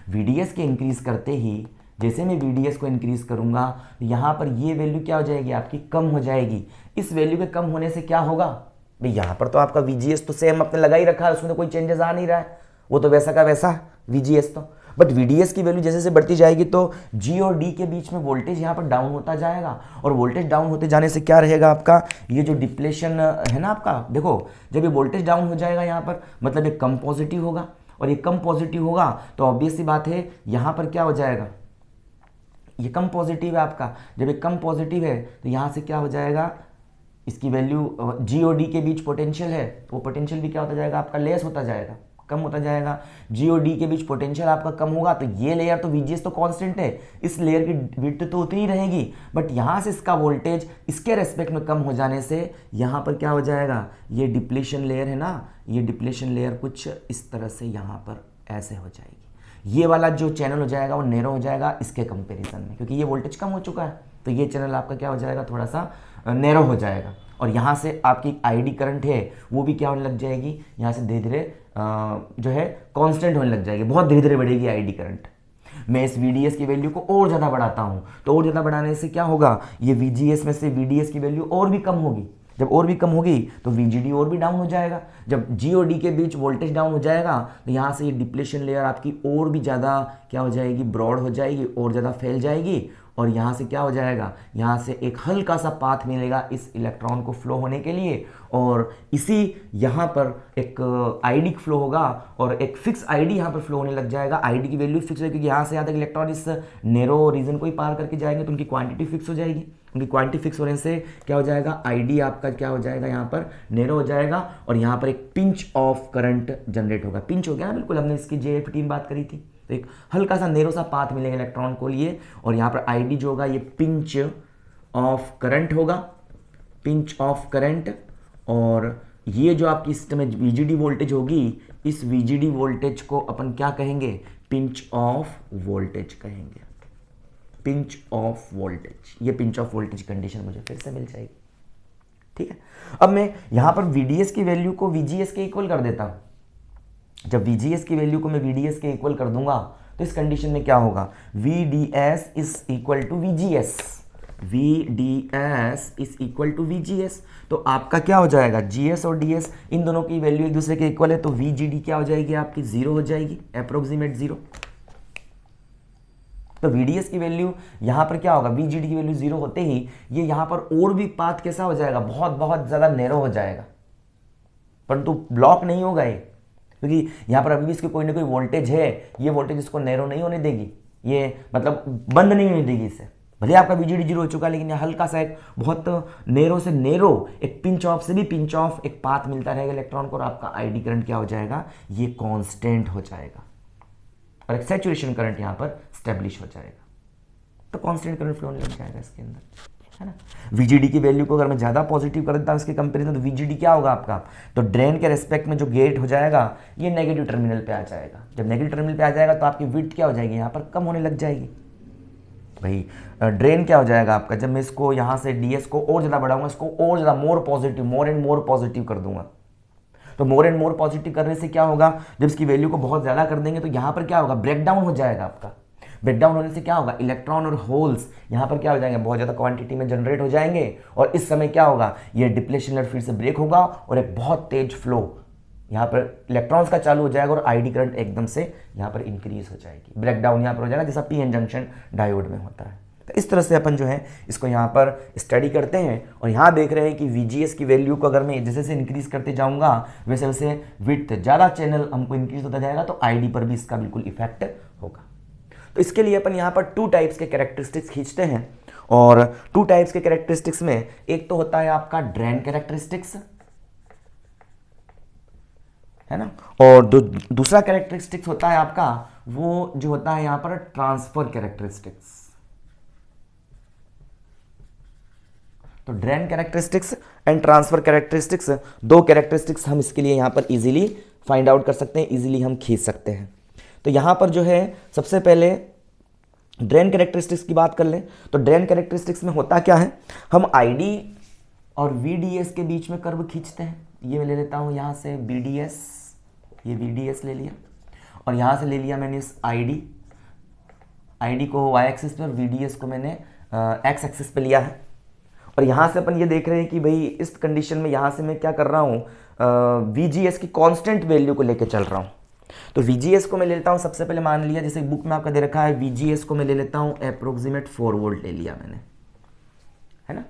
VDS के इंक्रीज करते ही, जैसे मैं VDS को इंक्रीज करूंगा यहाँ पर ये वैल्यू क्या हो जाएगी आपकी, कम हो जाएगी। इस वैल्यू के कम होने से क्या होगा भाई, यहाँ पर तो आपका VGS तो सेम आपने लगा ही रखा है, उसमें तो कोई चेंजेस आ नहीं रहा है, वो तो वैसा का वैसा है VGS तो। बट VDS की वैल्यू जैसे जैसे बढ़ती जाएगी तो G और D के बीच में वोल्टेज यहाँ पर डाउन होता जाएगा, और वोल्टेज डाउन होते जाने से क्या रहेगा आपका, ये जो डिप्लेशन है ना आपका, देखो जब ये वोल्टेज डाउन हो जाएगा यहाँ पर मतलब ये कम पॉजिटिव होगा, और ये कम पॉजिटिव होगा तो ऑब्वियस सी बात है यहाँ पर क्या हो जाएगा, ये कम पॉजिटिव है आपका। जब ये कम पॉजिटिव है तो यहाँ से क्या हो जाएगा, इसकी वैल्यू G और D के बीच पोटेंशियल है तो वो पोटेंशियल भी क्या होता जाएगा आपका, लेस होता जाएगा, कम होता जाएगा। G और D के बीच पोटेंशियल आपका कम होगा तो ये लेयर तो VGS तो कांस्टेंट है, इस लेयर की विड्थ तो उतनी रहेगी, बट यहाँ से इसका वोल्टेज इसके रेस्पेक्ट में कम हो जाने से यहाँ पर क्या हो जाएगा, ये डिप्लेशन लेयर है ना, ये डिप्लेशन लेयर कुछ इस तरह से यहाँ पर ऐसे हो जाएगी। ये वाला जो चैनल हो जाएगा वो नैरो हो जाएगा इसके कंपेरिजन में, क्योंकि ये वोल्टेज कम हो चुका है, तो ये चैनल आपका क्या हो जाएगा, थोड़ा सा नैरो हो जाएगा। और यहाँ से आपकी ID करंट है वो भी क्या होने लग जाएगी, यहाँ से धीरे धीरे जो है कांस्टेंट होने लग जाएगी, बहुत धीरे धीरे बढ़ेगी ID करंट। मैं इस VDS की वैल्यू को और ज़्यादा बढ़ाता हूँ तो और ज़्यादा बढ़ाने से क्या होगा, ये VGS में से VDS की वैल्यू और भी कम होगी। जब और भी कम होगी तो VGD और भी डाउन हो जाएगा। जब G और D के बीच वोल्टेज डाउन हो जाएगा तो यहाँ से ये डिप्लेशन लेयर आपकी और भी ज़्यादा क्या हो जाएगी, ब्रॉड हो जाएगी, और ज़्यादा फैल जाएगी, और यहाँ से क्या हो जाएगा, यहाँ से एक हल्का सा पाथ मिलेगा इस इलेक्ट्रॉन को फ्लो होने के लिए, और इसी यहाँ पर एक ID फ्लो होगा और एक फिक्स ID यहाँ पर फ्लो होने लग जाएगा। ID की वैल्यू फिक्स है क्योंकि यहाँ से यहाँ तक इलेक्ट्रॉन इस नैरो रीजन को ही पार करके जाएंगे तो उनकी क्वांटिटी फिक्स हो जाएगी। उनकी क्वांटिटी फिक्स होने से क्या हो जाएगा, ID आपका क्या हो जाएगा, यहाँ पर नैरो हो जाएगा, और यहाँ पर एक पिंच ऑफ करंट जनरेट होगा। पिंच हो गया ना, बिल्कुल हमने इसकी JFET में बात करी थी, तो एक हल्का सा नैरो सा पाथ मिलेगा इलेक्ट्रॉन को लिए, और यहाँ पर ID जो होगा ये पिंच ऑफ करंट होगा, पिंच ऑफ करंट। और ये जो आपकी सिस्टम में VGD वोल्टेज होगी, इस VGD वोल्टेज को अपन क्या कहेंगे, पिंच ऑफ वोल्टेज कहेंगे, पिंच ऑफ वोल्टेज। ये पिंच ऑफ वोल्टेज कंडीशन मुझे फिर से मिल जाएगी। ठीक है, अब मैं यहाँ पर VDS की वैल्यू को VGS के इक्वल कर देता हूँ। जब VGS की वैल्यू को मैं VDS के इक्वल कर दूंगा तो इस कंडीशन में क्या होगा, VDS is equal to VGS, VDS is equal to VGS। तो आपका क्या हो जाएगा, GS और DS इन दोनों की वैल्यू एक दूसरे के इक्वल है, तो VGD क्या हो जाएगी आपकी, 0 हो जाएगी, अप्रोक्सीमेट 0। तो VDS की वैल्यू यहां पर क्या होगा, VGD की वैल्यू 0 होते ही ये यहां पर और भी पाथ कैसा हो जाएगा, बहुत बहुत ज्यादा नैरो हो जाएगा, परंतु ब्लॉक नहीं होगा ये, क्योंकि यहां पर अभी भी इसकी कोई ना कोई वोल्टेज है, ये वोल्टेज इसको नैरो नहीं होने देगी, ये मतलब बंद नहीं होने देगी इसे। भले आपका VGD 0 हो चुका है, लेकिन हल्का सा एक बहुत नैरो से नैरो एक पिंच ऑफ से भी पिंच ऑफ एक पाथ मिलता रहेगा इलेक्ट्रॉन को, और आपका ID करंट क्या हो जाएगा, ये कांस्टेंट हो जाएगा, और एक सैचुरेशन करंट यहां पर स्टेब्लिश हो जाएगा। तो कांस्टेंट करंट फ्लो होने लग जाएगा इसके अंदर, है ना। VGD की वैल्यू को अगर मैं ज़्यादा पॉजिटिव कर देता हूँ इसके कंपेरिजन, तो VGD क्या होगा आपका, तो ड्रेन के रेस्पेक्ट में जो गेट हो जाएगा ये नेगेटिव टर्मिनल पे आ जाएगा। जब नेगेटिव टर्मिनल पे आ जाएगा तो आपकी विड्थ क्या हो जाएगी, यहाँ पर कम होने लग जाएगी। भाई ड्रेन क्या हो जाएगा आपका, जब मैं इसको यहाँ से DS को और ज़्यादा बढ़ाऊंगा, इसको और ज़्यादा more positive, more and more positive कर दूंगा, तो मोर एंड मोर पॉजिटिव करने से क्या होगा, जब इसकी वैल्यू को बहुत ज़्यादा कर देंगे तो यहाँ पर क्या होगा, ब्रेकडाउन हो जाएगा आपका। ब्रेकडाउन होने से क्या होगा, इलेक्ट्रॉन और होल्स यहाँ पर क्या हो जाएंगे, बहुत ज़्यादा क्वांटिटी में जनरेट हो जाएंगे, और इस समय क्या होगा, ये डिप्लेशन लेयर फिर से ब्रेक होगा और एक बहुत तेज फ्लो यहाँ पर इलेक्ट्रॉन्स का चालू हो जाएगा, और ID करंट एकदम से यहाँ पर इंक्रीज हो जाएगी, ब्रेकडाउन यहाँ पर हो जाएगा, जैसा PN जंक्शन डायोड में होता है। तो इस तरह से अपन जो है इसको यहाँ पर स्टडी करते हैं, और यहाँ देख रहे हैं कि VGS की वैल्यू को अगर मैं जैसे जैसे इंक्रीज करते जाऊँगा वैसे वैसे विड्थ ज़्यादा चैनल हमको इंक्रीज होता जाएगा, तो ID पर भी इसका बिल्कुल इफेक्ट होगा। तो इसके लिए अपन यहाँ पर 2 टाइप्स के कैरेक्टरिस्टिक्स खींचते हैं, और 2 टाइप्स के कैरेक्टरिस्टिक्स में एक तो होता है आपका ड्रेन कैरेक्टरिस्टिक्स, है ना, और दूसरा कैरेक्टरिस्टिक्स होता है आपका वो जो होता है यहाँ पर ट्रांसफर कैरेक्टरिस्टिक्स। तो drain characteristics and transfer characteristics, 2 characteristics हम इसके लिए यहाँ पर इजीली फाइंड आउट कर सकते हैं, इजीली हम खींच सकते हैं। तो यहाँ पर जो है सबसे पहले ड्रेन कैरेक्टरिस्टिक्स की बात कर लें, तो ड्रेन कैरेक्टरिस्टिक्स में होता क्या है, हम ID और VDS के बीच में कर्व खींचते हैं। ये मैं ले लेता हूँ यहाँ से BDS, ये VDS ले लिया, और यहाँ से ले लिया मैंने इस ID को Y एक्सिस पे और VDS को मैंने X एक्सिस पे लिया है। और यहाँ से अपन ये देख रहे हैं कि भाई इस कंडीशन में यहाँ से मैं क्या कर रहा हूँ, VGS की कांस्टेंट वैल्यू को लेके चल रहा हूँ। तो VGS को मैं ले लेता हूँ, सबसे पहले मान लिया जैसे बुक में आपका दे रखा है, VGS को मैं ले लेता हूँ अप्रोक्सीमेट 4 वोल्ट ले लिया मैंने, है ना।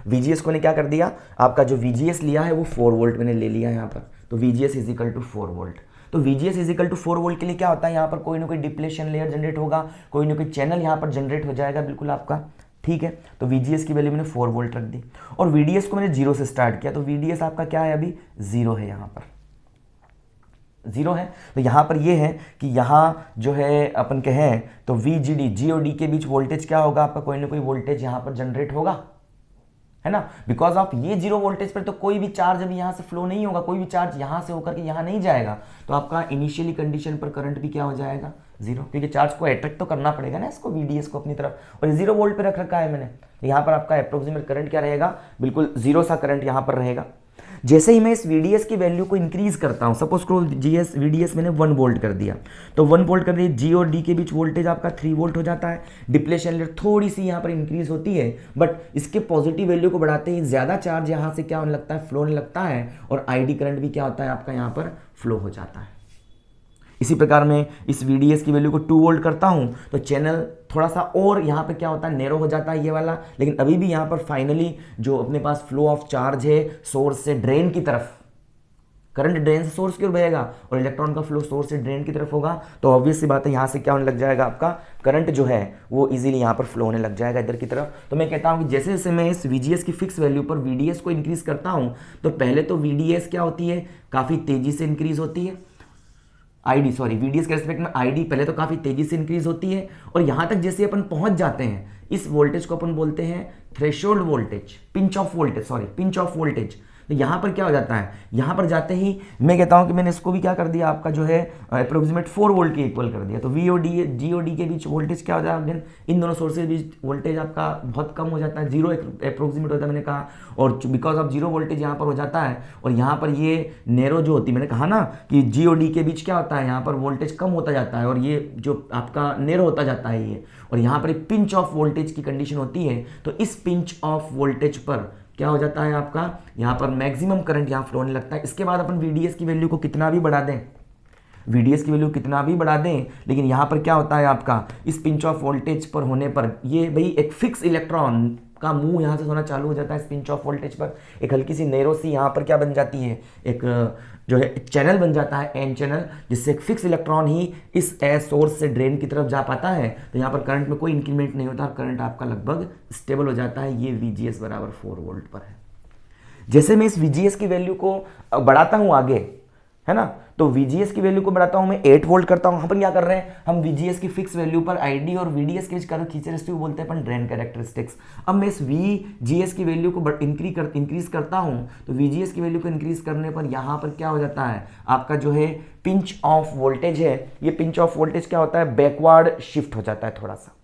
VGS को ने क्या कर दिया, आपका जो VGS लिया है वो 4 वोल्ट मैंने ले लिया यहाँ पर, तो VGS is equal to 4 volt. तो VGS is equal to 4 volt के लिए क्या होता है, यहाँ पर कोई ना कोई डिप्लेशन लेयर जनरेट होगा, कोई ना कोई चैनल यहाँ पर जनरेट हो जाएगा बिल्कुल आपका, ठीक है। तो VGS की वैल्यू मैंने 4 वोल्ट रख दी, और VDS को मैंने 0 से स्टार्ट किया, तो VDS आपका क्या है, अभी 0 है, यहाँ पर 0 है। तो यहाँ पर ये है कि यहाँ जो है अपन कहें तो VGD G और D के बीच वोल्टेज क्या होगा आपका, कोई ना कोई वोल्टेज यहाँ पर जनरेट होगा, है ना। बिकॉज ऑफ ये 0 वोल्टेज पर तो कोई भी चार्ज अभी यहाँ से फ्लो नहीं होगा, कोई भी चार्ज यहाँ से होकर के यहाँ नहीं जाएगा, तो आपका इनिशियली कंडीशन पर करंट भी क्या हो जाएगा, 0, क्योंकि चार्ज को अट्रैक्ट तो करना पड़ेगा ना इसको, VDS को अपनी तरफ, और 0 वोल्ट पे रख रखा है मैंने, तो यहाँ पर आपका अप्रोक्सीमेट करंट क्या रहेगा, बिल्कुल 0 सा करंट यहाँ पर रहेगा। जैसे ही मैं इस VDS की वैल्यू को इंक्रीज करता हूँ, सपोज को VDS मैंने 1 वोल्ट कर दिया, तो 1 वोल्ट कर दिया, G और D के बीच वोल्टेज आपका 3 वोल्ट हो जाता है, डिप्लेशन लेयर थोड़ी सी यहाँ पर इंक्रीज होती है, बट इसके पॉजिटिव वैल्यू को बढ़ाते ही ज़्यादा चार्ज यहाँ से क्या होने लगता है, फ्लो होने लगता है, और ID करंट भी क्या होता है आपका यहाँ पर फ्लो हो जाता है। इसी प्रकार मैं इस VDS की वैल्यू को 2 वोल्ट करता हूँ, तो चैनल थोड़ा सा और यहाँ पे क्या होता है, नैरो हो जाता है ये वाला, लेकिन अभी भी यहाँ पर फाइनली जो अपने पास फ्लो ऑफ चार्ज है सोर्स से ड्रेन की तरफ, करंट ड्रेन से सोर्स की ओर बहेगा और इलेक्ट्रॉन का फ्लो सोर्स से ड्रेन की तरफ होगा, तो ऑब्वियस सी बात है यहाँ से क्या होने लग जाएगा, आपका करंट जो है वो इजीली यहाँ पर फ्लो होने लग जाएगा इधर की तरफ। तो मैं कहता हूँ कि जैसे जैसे मैं इस VGS की फिक्स वैल्यू पर VDS को इंक्रीज करता हूँ, तो पहले तो VDS क्या होती है, काफ़ी तेजी से इंक्रीज होती है, VDS के रेस्पेक्ट में ID पहले तो काफ़ी तेजी से इंक्रीज होती है, और यहाँ तक जैसे अपन पहुँच जाते हैं, इस वोल्टेज को अपन बोलते हैं threshold voltage, pinch of voltage. तो यहाँ पर क्या हो जाता है, यहाँ पर जाते ही मैं कहता हूँ कि मैंने इसको भी क्या कर दिया, आपका जो है अप्रोक्सीमेट 4 वोल्ट के इक्वल कर दिया। तो वी और जी और डी के बीच वोल्टेज क्या हो जाएगा, अगेन इन दोनों सोर्सेज के बीच वोल्टेज आपका बहुत कम हो जाता है, 0 अप्रोक्सीमेट होता है मैंने कहा, और बिकॉज ऑफ 0 वोल्टेज यहाँ पर हो जाता है। और यहाँ पर ये नैरो जो होती है, मैंने कहा ना कि जी और डी के बीच क्या होता है, यहाँ पर वोल्टेज कम होता जाता है और ये जो आपका नैरो होता जाता है ये, और यहाँ पर एक पिंच ऑफ वोल्टेज की कंडीशन होती है। तो इस पिंच ऑफ वोल्टेज पर क्या हो जाता है आपका, यहाँ पर मैक्सिमम करंट यहाँ फ्लो होने लगता है। इसके बाद अपन VDS की वैल्यू को कितना भी बढ़ा दें, VDS की वैल्यू कितना भी बढ़ा दें, लेकिन यहाँ पर क्या होता है आपका, इस पिंच ऑफ वोल्टेज पर होने पर ये भाई एक फिक्स इलेक्ट्रॉन का मुंह यहाँ से होना चालू हो जाता है। इस पिंच ऑफ वोल्टेज पर एक हल्की सी नैरो सी यहाँ पर क्या बन जाती है, एक जो है चैनल बन जाता है, एन चैनल, जिससे एक फिक्स इलेक्ट्रॉन ही इस सोर्स से ड्रेन की तरफ जा पाता है। तो यहाँ पर करंट में कोई इंक्रीमेंट नहीं होता, करंट आपका लगभग स्टेबल हो जाता है। ये VGS बराबर 4 वोल्ट पर है। जैसे मैं इस VGS की वैल्यू को बढ़ाता हूँ आगे, है ना, तो VGS की वैल्यू को बढ़ाता हूँ मैं 8 वोल्ट करता हूँ। अपन क्या कर रहे हैं, हम VGS की फिक्स वैल्यू पर ID और VDS के बीच कर्व खींचे रहते हैं, बोलते हैं अपन ड्रेन कैरेक्टरिस्टिक्स। अब मैं इस VGS की वैल्यू को इंक्रीज करता हूँ, तो VGS की वैल्यू को इंक्रीज करने पर यहाँ पर क्या हो जाता है, आपका जो है पिंच ऑफ वोल्टेज है, ये पिंच ऑफ वोल्टेज क्या होता है, बैकवर्ड शिफ्ट हो जाता है थोड़ा सा,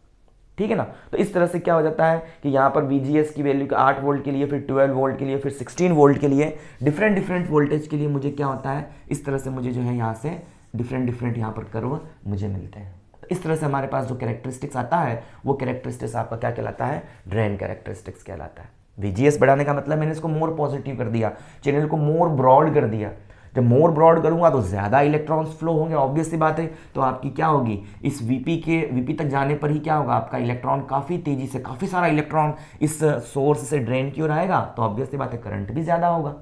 ठीक है ना। तो इस तरह से क्या हो जाता है कि यहाँ पर VGS की वैल्यू 8 वोल्ट के लिए, फिर 12 वोल्ट के लिए, फिर 16 वोल्ट के लिए, डिफरेंट वोल्टेज के लिए मुझे क्या होता है, इस तरह से मुझे जो है यहाँ से डिफरेंट यहाँ पर कर्व मुझे मिलते हैं। तो इस तरह से हमारे पास जो कैरेक्टरिस्टिक्स आता है वो कैरेक्टरिस्टिक्स आपका क्या कहलाता है, ड्रेन कैरेक्टरिस्टिक्स कहलाता है। VGS बढ़ाने का मतलब मैंने इसको मोर पॉजिटिव कर दिया, चैनल को मोर ब्रॉड कर दिया। जब मोर ब्रॉड करूंगा तो ज़्यादा इलेक्ट्रॉन्स फ्लो होंगे, ऑब्वियस सी बात है। तो आपकी क्या होगी, इस VP तक जाने पर ही क्या होगा, आपका इलेक्ट्रॉन काफ़ी तेज़ी से, काफ़ी सारा इलेक्ट्रॉन इस सोर्स से ड्रेन की ओर आएगा, तो ऑब्वियस सी बात है करंट भी ज़्यादा होगा।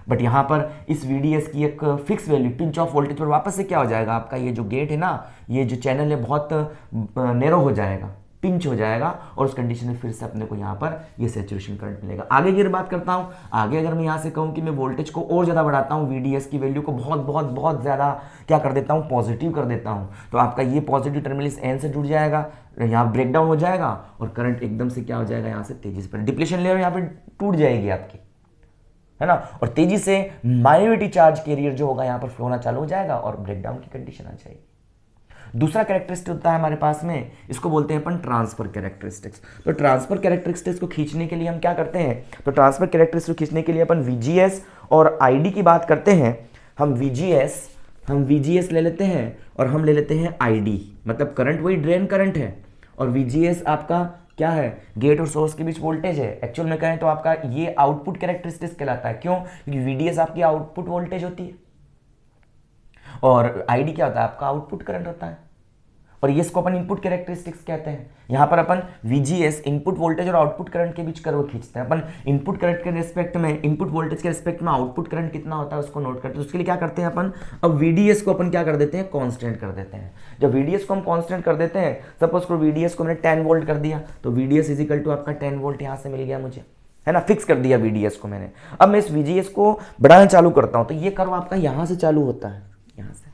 बट यहाँ पर इस VDS की एक fix value pinch of voltage पर वापस से क्या हो जाएगा, आपका ये जो गेट है ना, ये जो चैनल है बहुत नैरो हो जाएगा, पिंच हो जाएगा, और उस कंडीशन में फिर से अपने को यहाँ पर ये सैचुरेशन करंट मिलेगा। आगे की बात करता हूँ, आगे अगर मैं यहाँ से कहूँ कि मैं वोल्टेज को और ज़्यादा बढ़ाता हूँ, VDS की वैल्यू को बहुत ज़्यादा क्या कर देता हूँ, पॉजिटिव कर देता हूँ, तो आपका ये पॉजिटिव टर्मिनल इस N से जुड़ जाएगा, यहाँ ब्रेक डाउन हो जाएगा और करंट एकदम से क्या हो जाएगा, यहाँ से तेजी से डिप्लेशन लेयर यहाँ पर टूट जाएगी आपकी, है ना, और तेजी से माइनॉरिटी चार्ज कैरियर जो होगा यहाँ पर फ्लो होना चालू हो जाएगा और ब्रेकडाउन की कंडीशन आ जाएगी। दूसरा कैरेक्टरिस्टिक होता है हमारे पास में, इसको बोलते हैं अपन ट्रांसफर कैरेक्टरिस्टिक्स। तो ट्रांसफर कैरेक्टरिस्टिक्स को खींचने के लिए हम क्या करते हैं, तो ट्रांसफर कैरेक्टरिस्टिक्स को खींचने के लिए अपन VGS और ID की बात करते हैं। हम VGS ले लेते हैं और हम ले लेते हैं ID, मतलब करंट वही ड्रेन करंट है, और VGS आपका क्या है, गेट और सोर्स के बीच वोल्टेज है। एक्चुअल में कहें तो आपका ये आउटपुट कैरेक्टरिस्टिक्स कहलाता है। क्यों, क्योंकि VDS आपकी आउटपुट वोल्टेज होती है और ID क्या होता है, आपका आउटपुट करंट होता है, और ये इसको अपन इनपुट कैरेक्टरिस्टिक्स कहते हैं। यहाँ पर अपन VGS इनपुट वोल्टेज और आउटपुट करंट के बीच कर्व खींचते हैं। अपन इनपुट करंट के रिस्पेक्ट में, इनपुट वोल्टेज के रिस्पेक्ट में आउटपुट करंट कितना होता है उसको नोट करते हैं। उसके लिए क्या करते हैं अपन, अब VDS को अपन क्या कर देते हैं, कांस्टेंट कर देते हैं। जब VDS को हम कांस्टेंट कर देते हैं, सपोज को VDS को मैंने 10 वोल्ट कर दिया, तो VDS इजिकल टू आपका 10 वोल्ट यहाँ से मिल गया मुझे, है ना, फिक्स कर दिया VDS को मैंने। अब मैं इस VGS को बढ़ाना चालू करता हूँ, तो ये कर्व आपका यहाँ से चालू होता है, यहाँ से।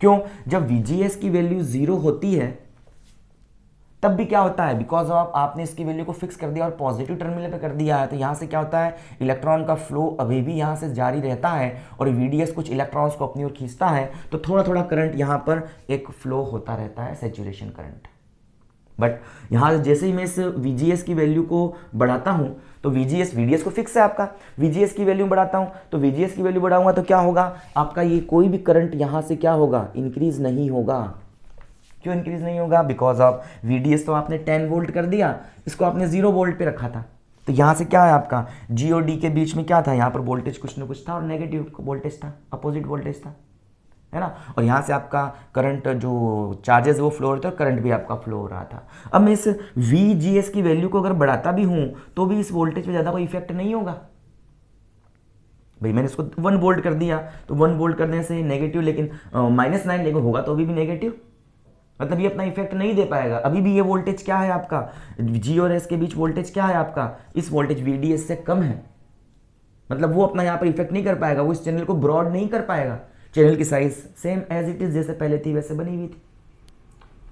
क्यों, जब VGS की वैल्यू 0 होती है तब भी क्या होता है, बिकॉज ऑफ आपने इसकी वैल्यू को फिक्स कर दिया और पॉजिटिव टर्मिनल पे कर दिया है, तो यहाँ से क्या होता है, इलेक्ट्रॉन का फ्लो अभी भी यहाँ से जारी रहता है और VDS कुछ इलेक्ट्रॉन्स को अपनी ओर खींचता है, तो थोड़ा थोड़ा करंट यहाँ पर एक फ्लो होता रहता है, सैचुरेशन करंट। बट यहाँ जैसे ही मैं इस VGS की वैल्यू को बढ़ाता हूँ, तो VDS को फिक्स है आपका, VGS की वैल्यू बढ़ाता हूँ, तो VGS की वैल्यू बढ़ाऊंगा तो क्या होगा, आपका ये कोई भी करंट यहाँ से क्या होगा, इंक्रीज नहीं होगा। क्यों इंक्रीज नहीं होगा, बिकॉज ऑफ VDS तो आपने 10 वोल्ट कर दिया, इसको आपने 0 वोल्ट पे रखा था, तो यहाँ से क्या है आपका G और D के बीच में क्या था, यहाँ पर वोल्टेज कुछ ना कुछ था और नेगेटिव वोल्टेज था, अपोजिट वोल्टेज था, है ना, और यहाँ से आपका करंट जो चार्जेस वो फ्लो हो रहे थे, करंट भी आपका फ्लो हो रहा था। अब मैं इस VGS की वैल्यू को अगर बढ़ाता भी हूँ तो भी इस वोल्टेज पे ज़्यादा कोई इफेक्ट नहीं होगा। भाई मैंने इसको 1 वोल्ट कर दिया, तो 1 वोल्ट करने से नेगेटिव, लेकिन -9 लेकिन होगा तो अभी भी नेगेटिव, मतलब ये अपना इफेक्ट नहीं दे पाएगा। अभी भी ये वोल्टेज क्या है आपका, G और S के बीच वोल्टेज क्या है आपका, इस वोल्टेज VDS से कम है, मतलब वो अपना यहाँ पर इफेक्ट नहीं कर पाएगा, वो इस चैनल को ब्रॉड नहीं कर पाएगा। चैनल की size same as it is जैसे पहले थी वैसे बनी हुई थी,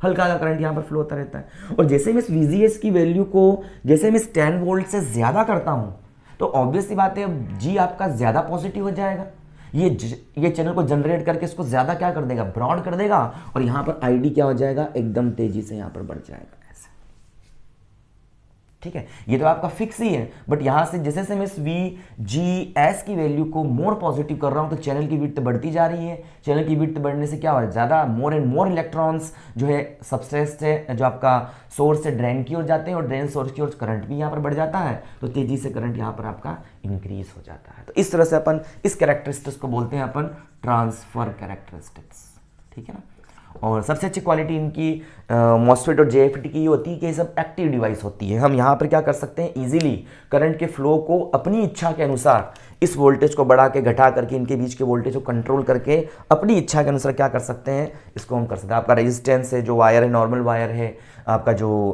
हल्का हल्का करंट यहाँ पर फ्लो होता रहता है। और जैसे मैं इस VGS की वैल्यू को जैसे मैं इस 10 वोल्ट से ज़्यादा करता हूँ, तो ऑब्वियस सी बात है अब जी आपका ज़्यादा पॉजिटिव हो जाएगा, ये चैनल को जनरेट करके इसको ज़्यादा क्या कर देगा, ब्रॉड कर देगा, और यहाँ पर आईडी क्या हो जाएगा, एकदम तेजी से यहाँ पर बढ़ जाएगा ऐसे। ठीक है, ये तो आपका फिक्स ही है, बट यहाँ से जैसे से मैं इस VGS की वैल्यू को मोर पॉजिटिव कर रहा हूँ तो चैनल की विड्थ बढ़ती जा रही है। चैनल की विड्थ बढ़ने से क्या हो रहा है, ज़्यादा मोर एंड मोर इलेक्ट्रॉन्स जो है सबस्ट्रेट से, जो आपका सोर्स से ड्रेन की ओर जाते हैं, और ड्रेन सोर्स की ओर करंट भी यहाँ पर बढ़ जाता है, तो तेजी से करंट यहाँ पर आपका इंक्रीज हो जाता है। तो इस तरह से अपन इस कैरेक्टरिस्टिक्स को बोलते हैं अपन ट्रांसफर कैरेक्टरिस्टिक्स। ठीक है ना। और सबसे अच्छी क्वालिटी इनकी मॉसफेट और JFET की ये होती है कि ये सब एक्टिव डिवाइस होती है। हम यहाँ पर क्या कर सकते हैं, इजीली करंट के फ्लो को अपनी इच्छा के अनुसार इस वोल्टेज को बढ़ा के घटा करके इनके बीच के वोल्टेज को कंट्रोल करके अपनी इच्छा के अनुसार क्या कर सकते हैं, इसको हम कर सकते हैं। आपका रेजिस्टेंस है, जो वायर है, नॉर्मल वायर है आपका, जो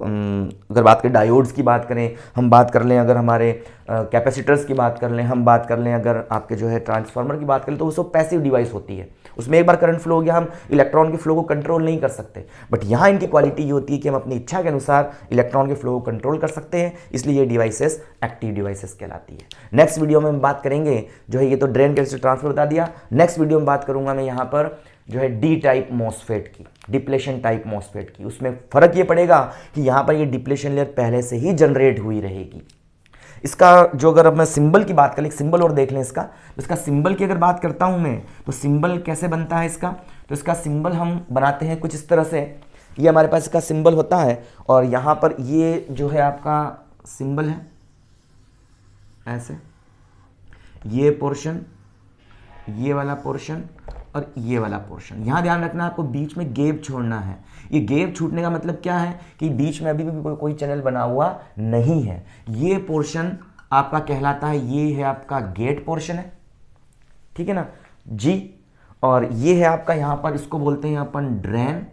अगर बात करें डायोड्स की बात करें, हम बात कर लें अगर हमारे कैपेसिटर्स की बात कर लें, हम बात कर लें अगर आपके जो है ट्रांसफार्मर की बात करें, तो वो सब पैसिव डिवाइस होती है। उसमें एक बार करंट फ्लो हो गया, हम इलेक्ट्रॉन के फ्लो को कंट्रोल नहीं कर सकते, बट यहाँ इनकी क्वालिटी ये होती है कि हम अपनी इच्छा के अनुसार इलेक्ट्रॉन के फ्लो को कंट्रोल कर सकते हैं, इसलिए ये डिवाइसेस एक्टिव डिवाइसेस कहलाती है। नेक्स्ट वीडियो में हम बात करेंगे जो है, ये तो ड्रेन कैसे ट्रांसफर बता दिया, नेक्स्ट वीडियो में बात करूंगा मैं यहाँ पर जो है डी टाइप मॉसफेट की, डिप्लेशन टाइप मॉसफेट की। उसमें फर्क ये पड़ेगा कि यहाँ पर ये डिप्लेशन लेयर पहले से ही जनरेट हुई रहेगी। इसका जो अगर अब मैं सिंबल की बात करें, सिंबल और देख लें इसका सिंबल की अगर बात करता हूं मैं, तो सिंबल कैसे बनता है इसका, तो इसका सिंबल हम बनाते हैं कुछ इस तरह से। ये हमारे पास इसका सिंबल होता है, और यहाँ पर ये जो है आपका सिंबल है ऐसे, ये पोर्शन, ये वाला पोर्शन और ये वाला पोर्शन। यहाँ ध्यान रखना आपको बीच में गैप छोड़ना है। ये गैप छूटने का मतलब क्या है कि बीच में अभी भी कोई चैनल बना हुआ नहीं है। ये पोर्शन आपका कहलाता है, ये है आपका गेट पोर्शन है, ठीक है ना जी। और ये है आपका यहाँ पर, इसको बोलते हैं अपन drain,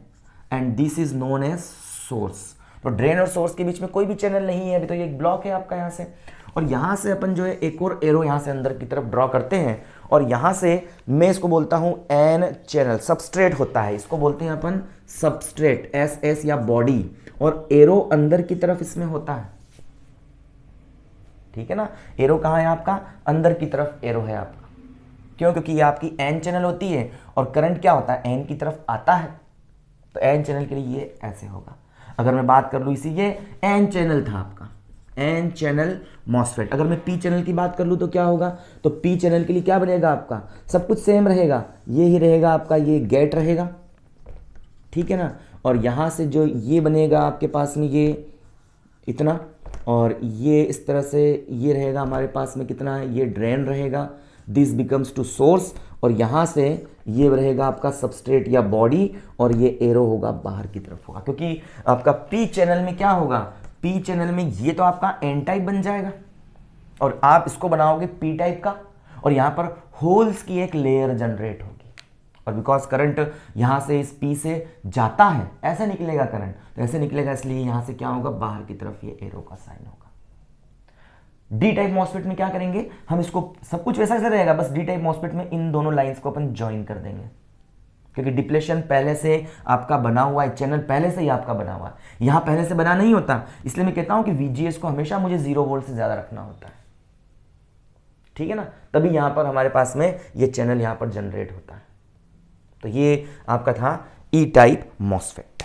and this is known as source. तो ड्रेन और सोर्स के बीच में कोई भी चैनल नहीं है अभी, तो ये एक ब्लॉक है आपका यहाँ से। और यहाँ से अपन जो है एक और एरो यहाँ से अंदर की तरफ ड्रॉ करते हैं, और यहाँ से मैं इसको बोलता हूँ एन चैनल, सबस्ट्रेट होता है, इसको बोलते हैं अपन सबस्ट्रेट, SS या बॉडी, और एरो अंदर की तरफ इसमें होता है। ठीक है ना, एरो कहाँ है आपका, अंदर की तरफ एरो है आपका। क्यों, क्योंकि ये आपकी एन चैनल होती है, और करंट क्या होता है, एन की तरफ आता है, तो एन चैनल के लिए ये ऐसे होगा। अगर मैं बात कर लूँ इसी, ये एन चैनल था आपका, एन चैनल मॉसफेट। अगर मैं पी चैनल की बात कर लूँ तो क्या होगा, तो पी चैनल के लिए क्या बनेगा आपका, सब कुछ सेम रहेगा, ये ही रहेगा आपका, ये गेट रहेगा, ठीक है ना। और यहाँ से जो ये बनेगा आपके पास में ये इतना, और ये इस तरह से ये रहेगा हमारे पास में कितना है, ये ड्रेन रहेगा, दिस बिकम्स टू सोर्स, और यहाँ से ये रहेगा आपका सबस्ट्रेट या बॉडी, और ये एरो होगा बाहर की तरफ होगा। क्योंकि आपका पी चैनल में क्या होगा, पी चैनल में ये तो आपका एन टाइप बन जाएगा, और आप इसको बनाओगे पी टाइप का, और यहाँ पर होल्स की एक लेयर जनरेट होगी, और बिकॉज करंट यहाँ से इस पी से जाता है, ऐसे निकलेगा करंट, तो ऐसे निकलेगा, इसलिए यहाँ से क्या होगा, बाहर की तरफ ये एरो का साइन होगा। डी टाइप मॉसफेट में क्या करेंगे, हम इसको सब कुछ वैसा रहेगा, बस डी टाइप मॉसफेट में इन दोनों लाइंस को अपन ज्वाइन कर देंगे, क्योंकि डिप्लेशन पहले से आपका बना हुआ है, चैनल पहले से ही आपका बना हुआ है, यहाँ पहले से बना नहीं होता। इसलिए मैं कहता हूं कि VGS को हमेशा मुझे 0 वोल्ट से ज़्यादा रखना होता है, ठीक है ना, तभी यहाँ पर हमारे पास में ये चैनल यहाँ पर जनरेट होता है। तो ये आपका था ई टाइप मॉसफेट।